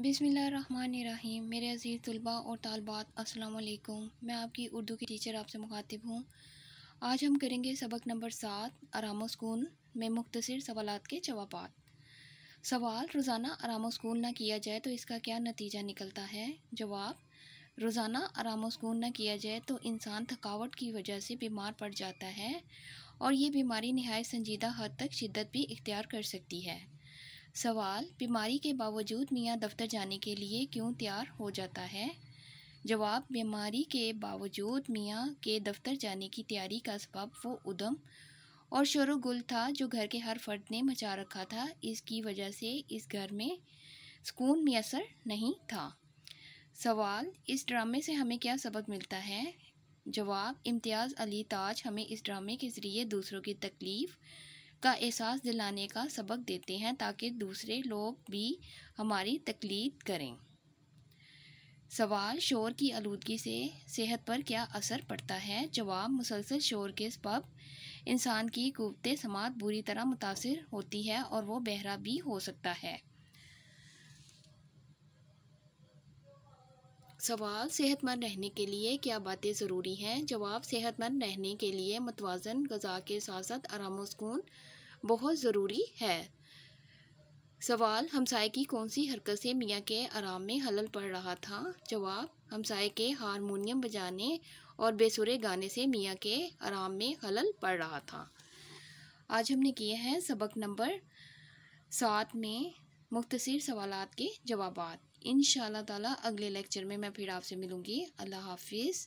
बिस्मिल्लाहिर्रहमानिर्रहीम। मेरे अज़ीज़ तलबा और तालबात अस्सलाम वालेकुम। मैं आपकी उर्दू की टीचर आपसे मुखातिब हूँ। आज हम करेंगे सबक नंबर 7 आराम सुकून में मुख्तसर सवालात के जवाबात। सवाल, रोज़ाना आराम सुकून न किया जाए तो इसका क्या नतीजा निकलता है? जवाब, रोज़ाना आराम सुकून न किया जाए तो इंसान थकावट की वजह से बीमार पड़ जाता है और ये बीमारी नहायत संजीदा हद तक शिद्दत भी इख्तियार कर सकती है। सवाल, बीमारी के बावजूद मियाँ दफ्तर जाने के लिए क्यों तैयार हो जाता है? जवाब, बीमारी के बावजूद मियाँ के दफ्तर जाने की तैयारी का सबब वो उद्यम और शोरगुल था जो घर के हर फर्द ने मचा रखा था। इसकी वजह से इस घर में सुकून मैसर नहीं था। सवाल, इस ड्रामे से हमें क्या सबक मिलता है? जवाब, इम्तियाज़ अली ताज हमें इस ड्रामे के ज़रिए दूसरों की तकलीफ़ का एहसास दिलाने का सबक देते हैं ताकि दूसरे लोग भी हमारी तकलीद करें। सवाल, शोर की आलूदगी से सेहत पर क्या असर पड़ता है? जवाब, मुसलसल शोर के सबब इंसान की क़ुव्वत समात बुरी तरह मुतासिर होती है और वो बहरा भी हो सकता है। सवाल, सेहतमंद रहने के लिए क्या बातें ज़रूरी हैं? जवाब, सेहतमंद रहने के लिए मुतवाज़न ग़िज़ा के साथ साथ आराम व सुकून बहुत ज़रूरी है। सवाल, हमसाये की कौन सी हरकत से मियाँ के आराम में खलल पड़ रहा था? जवाब, हमसाये के हारमोनियम बजाने और बेसुरे गाने से मियाँ के आराम में खलल पड़ रहा था। आज हमने किए हैं सबक नंबर 7 में मुख्तसर सवालात के जवाबात। इंशाअल्लाह ताला अगले लेक्चर में मैं फिर आपसे मिलूँगी। अल्लाह हाफिज़।